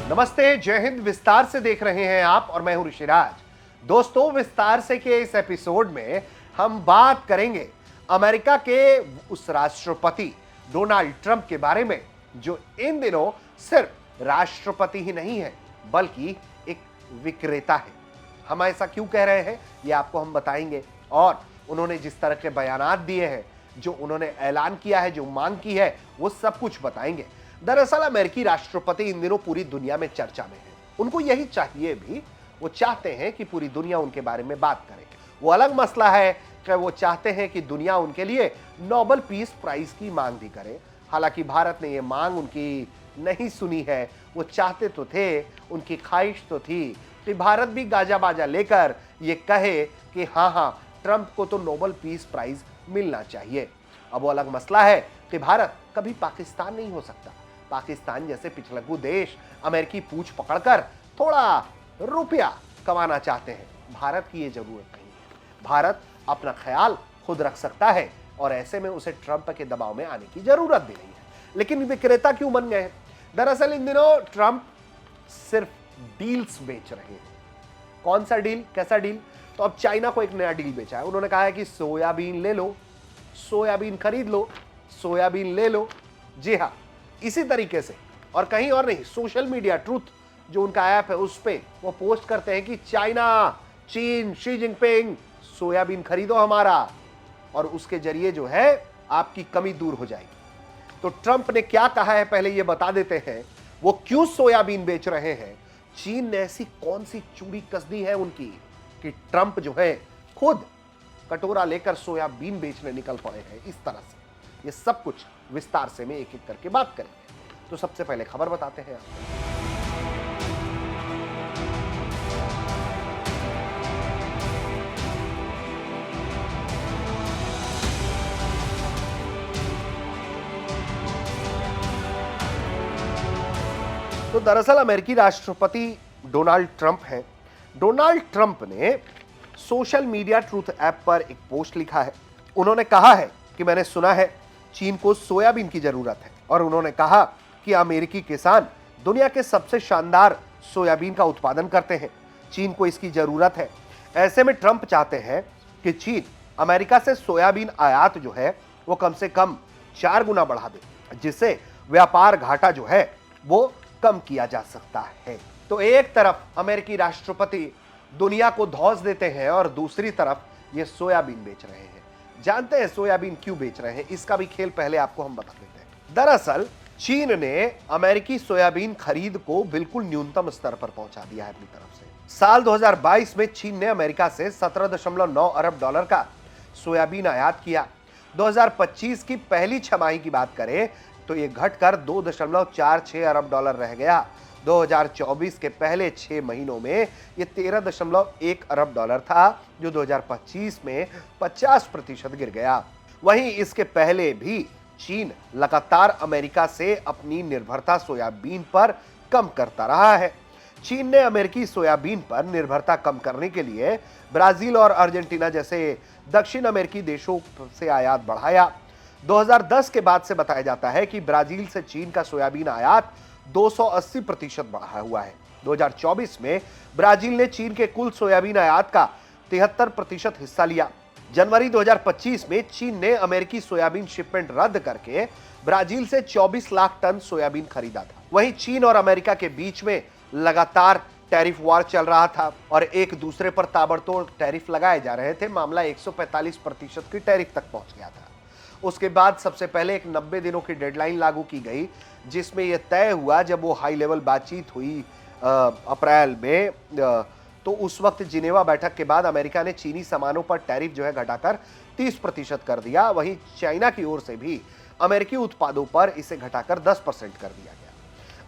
नमस्ते, जय हिंद। विस्तार से देख रहे हैं आप और मैं हूं ऋषिराज। दोस्तों, विस्तार से के इस एपिसोड में हम बात करेंगे अमेरिका के उस राष्ट्रपति डोनाल्ड ट्रंप के बारे में जो इन दिनों सिर्फ राष्ट्रपति ही नहीं है बल्कि एक विक्रेता है। हम ऐसा क्यों कह रहे हैं ये आपको हम बताएंगे, और उन्होंने जिस तरह के बयानात दिए हैं, जो उन्होंने ऐलान किया है, जो मांग की है, वो सब कुछ बताएंगे। दरअसल अमेरिकी राष्ट्रपति इन दिनों पूरी दुनिया में चर्चा में है। उनको यही चाहिए भी, वो चाहते हैं कि पूरी दुनिया उनके बारे में बात करे। वो अलग मसला है कि वो चाहते हैं कि दुनिया उनके लिए नोबेल पीस प्राइज की मांग भी करे। हालांकि भारत ने ये मांग उनकी नहीं सुनी है। वो चाहते तो थे, उनकी ख्वाहिश तो थी कि भारत भी गाजा बाजा लेकर ये कहे कि हाँ, ट्रंप को तो नोबेल पीस प्राइज मिलना चाहिए। अब वो अलग मसला है कि भारत कभी पाकिस्तान नहीं हो सकता। पाकिस्तान जैसे पिछड़कू देश अमेरिकी पूंछ पकड़कर थोड़ा रुपया कमाना चाहते हैं। भारत की ये जरूरत नहीं है। भारत अपना ख्याल खुद रख सकता है और ऐसे में उसे ट्रंप के दबाव में आने की जरूरत भी नहीं है। लेकिन विक्रेता क्यों बन गए हैं? दरअसल इन दिनों ट्रंप सिर्फ डील्स बेच रहे हैं। कौन सा डील, कैसा डील? तो अब चाइना को एक नया डील बेचा है। उन्होंने कहा है कि सोयाबीन ले लो, सोयाबीन खरीद लो, सोयाबीन ले लो। जी हाँ, इसी तरीके से, और कहीं और नहीं, सोशल मीडिया ट्रूथ जो उनका ऐप है उस पे वो पोस्ट करते हैं कि चाइना, चीन, शी जिनपिंग, सोयाबीन खरीदो हमारा, और उसके जरिए जो है आपकी कमी दूर हो जाएगी। तो ट्रंप ने क्या कहा है पहले ये बता देते हैं। वो क्यों सोयाबीन बेच रहे हैं? चीन ने ऐसी कौन सी चूड़ी कस दी है उनकी कि ट्रंप जो है खुद कटोरा लेकर सोयाबीन बेचने निकल पड़े हैं इस तरह से? ये सब कुछ विस्तार से मैं एक एक करके बात करेंगे। तो सबसे पहले खबर बताते हैं आपको। तो दरअसल अमेरिकी राष्ट्रपति डोनाल्ड ट्रंप हैं। डोनाल्ड ट्रंप ने सोशल मीडिया ट्रूथ ऐप पर एक पोस्ट लिखा है। उन्होंने कहा है कि मैंने सुना है चीन को सोयाबीन की जरूरत है, और उन्होंने कहा कि अमेरिकी किसान दुनिया के सबसे शानदार सोयाबीन का उत्पादन करते हैं। चीन को इसकी जरूरत है। ऐसे में ट्रंप चाहते हैं कि चीन अमेरिका से सोयाबीन आयात जो है वो कम से कम 4 गुना बढ़ा दे, जिससे व्यापार घाटा जो है वो कम किया जा सकता है। तो एक तरफ अमेरिकी राष्ट्रपति दुनिया को धौंस देते हैं और दूसरी तरफ ये सोयाबीन बेच रहे हैं। जानते हैं सोयाबीन क्यों बेच रहे हैं? इसका भी खेल पहले आपको हम बता देते हैं। दरअसल चीन ने अमेरिकी सोयाबीन खरीद को बिल्कुल न्यूनतम स्तर पर पहुंचा दिया है अपनी तरफ से। साल 2022 में चीन ने अमेरिका से 17.9 अरब डॉलर का सोयाबीन आयात किया। 2025 की पहली छमाही की बात करें तो यह घटकर 2.46 अरब डॉलर रह गया। 2024 के पहले 6 महीनों में यह 13.1 अरब डॉलर था, जो 2025 में 50% गिर गया। वहीं इसके पहले भी चीन लगातार अमेरिका से अपनी निर्भरता सोयाबीन पर कम करता रहा है। चीन ने अमेरिकी सोयाबीन पर निर्भरता कम करने के लिए ब्राजील और अर्जेंटीना जैसे दक्षिण अमेरिकी देशों से आयात बढ़ाया। 2010 के बाद से बताया जाता है कि ब्राजील से चीन का सोयाबीन आयात 280% बढ़ा हुआ है। 2024 में ब्राजील ने चीन के कुल सोयाबीन आयात का 73% हिस्सा लिया। जनवरी 2025 में चीन ने अमेरिकी सोयाबीन शिपमेंट रद्द करके ब्राजील से 24 लाख टन सोयाबीन खरीदा था। वहीं चीन और अमेरिका के बीच में लगातार टैरिफ वार चल रहा था और एक दूसरे पर ताबड़तोड़ टैरिफ लगाए जा रहे थे। मामला 145% की टैरिफ तक पहुंच गया था। उसके बाद सबसे पहले एक 90 दिनों की डेडलाइन लागू की गई, जिसमें यह तय हुआ जब वो हाई लेवल बातचीत हुई अप्रैल में, तो उस वक्त जिनेवा बैठक के बाद अमेरिका ने चीनी सामानों पर टैरिफ जो है घटाकर 30% कर दिया। वहीं चाइना की ओर से भी अमेरिकी उत्पादों पर इसे घटाकर 10% कर दिया गया।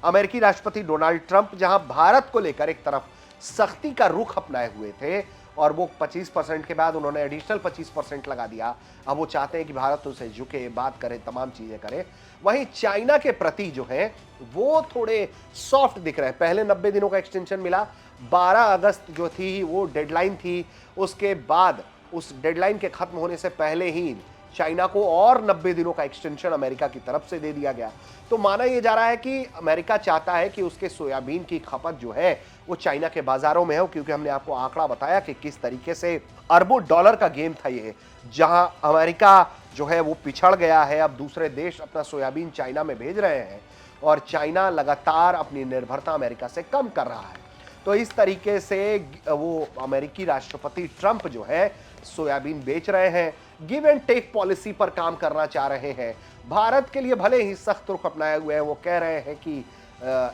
अमेरिकी राष्ट्रपति डोनाल्ड ट्रंप जहां भारत को लेकर एक तरफ सख्ती का रुख अपनाए हुए थे और वो 25% के बाद उन्होंने एडिशनल 25% लगा दिया। अब वो चाहते हैं कि भारत उनसे झुके, बात करे, तमाम चीजें करे। वहीं चाइना के प्रति जो है वो थोड़े सॉफ्ट दिख रहे हैं। पहले 90 दिनों का एक्सटेंशन मिला, 12 अगस्त जो थी वो डेडलाइन थी। उसके बाद उस डेडलाइन के खत्म होने से पहले ही चाइना को और 90 दिनों का एक्सटेंशन अमेरिका की तरफ से दे दिया गया। तो माना यह जा रहा है कि अमेरिका चाहता है कि उसके सोयाबीन की खपत जो है वो चाइना के बाजारों में हो, क्योंकि हमने आपको आंकड़ा बताया कि किस तरीके से अरबों डॉलर का गेम था ये, जहां अमेरिका जो है वो पिछड़ गया है। अब दूसरे देश अपना सोयाबीन चाइना में भेज रहे हैं और चाइना लगातार अपनी निर्भरता अमेरिका से कम कर रहा है। तो इस तरीके से वो अमेरिकी राष्ट्रपति ट्रंप जो है सोयाबीन बेच रहे हैं, गिव एंड टेक पॉलिसी पर काम करना चाह रहे हैं। भारत के लिए भले ही सख्त रुख अपनाए हुए हैं, वो कह रहे हैं कि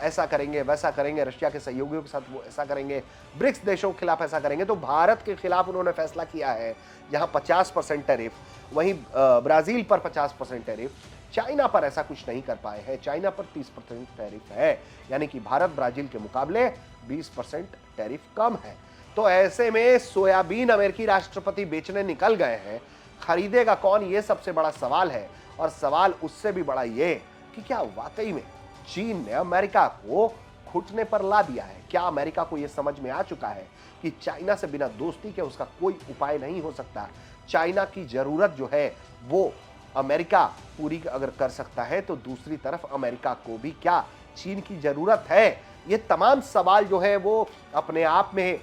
ऐसा करेंगे वैसा करेंगे, रशिया के सहयोगियों के साथ वो ऐसा करेंगे, ब्रिक्स देशों के खिलाफ ऐसा करेंगे। तो भारत के खिलाफ उन्होंने फैसला किया है जहां 50% टैरिफ, वहीं ब्राजील पर 50% टैरिफ, चाइना पर ऐसा कुछ नहीं कर पाए हैं। चाइना पर 30% टैरिफ है, यानी कि भारत ब्राजील के मुकाबले 20% टैरिफ कम है। तो ऐसे में सोयाबीन अमेरिकी राष्ट्रपति बेचने निकल गए हैं, खरीदेगा कौन, ये सबसे बड़ा सवाल है। और सवाल उससे भी बड़ा ये कि क्या वाकई में चीन ने अमेरिका को घुटने पर ला दिया है? क्या अमेरिका को यह समझ में आ चुका है कि चाइना से बिना दोस्ती के उसका कोई उपाय नहीं हो सकता? चाइना की जरूरत जो है वो अमेरिका पूरी अगर कर सकता है, तो दूसरी तरफ अमेरिका को भी क्या चीन की जरूरत है? ये तमाम सवाल जो है वो अपने आप में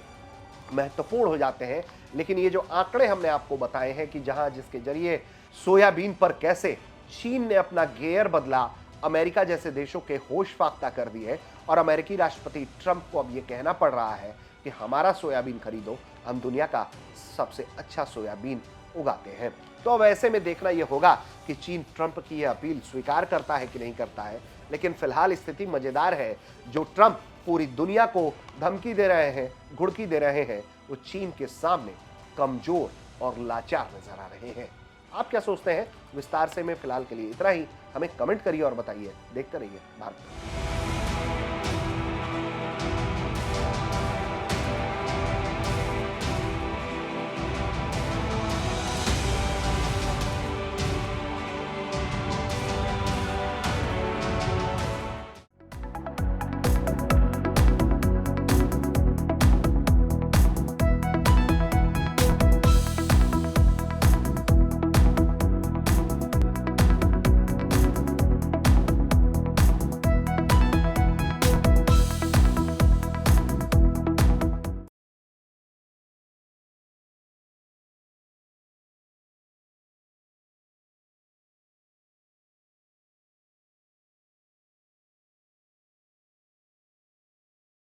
महत्वपूर्ण हो जाते हैं। लेकिन ये जो आंकड़े हमने आपको बताए हैं कि जहां जिसके जरिए सोयाबीन पर कैसे चीन ने अपना गियर बदला, अमेरिका जैसे देशों के होश फाख्ता कर दिए, और अमेरिकी राष्ट्रपति ट्रंप को अब ये कहना पड़ रहा है कि हमारा सोयाबीन खरीदो, हम दुनिया का सबसे अच्छा सोयाबीन उगाते हैं। तो अब ऐसे में देखना यह होगा कि चीन ट्रंप की यह अपील स्वीकार करता है कि नहीं करता है। लेकिन फिलहाल स्थिति मजेदार है। जो ट्रंप पूरी दुनिया को धमकी दे रहे हैं, घुड़की दे रहे हैं, वो चीन के सामने कमजोर और लाचार नजर आ रहे हैं। आप क्या सोचते हैं? विस्तार से में फिलहाल के लिए इतना ही। हमें कमेंट करिए और बताइए। देखते रहिए भारत।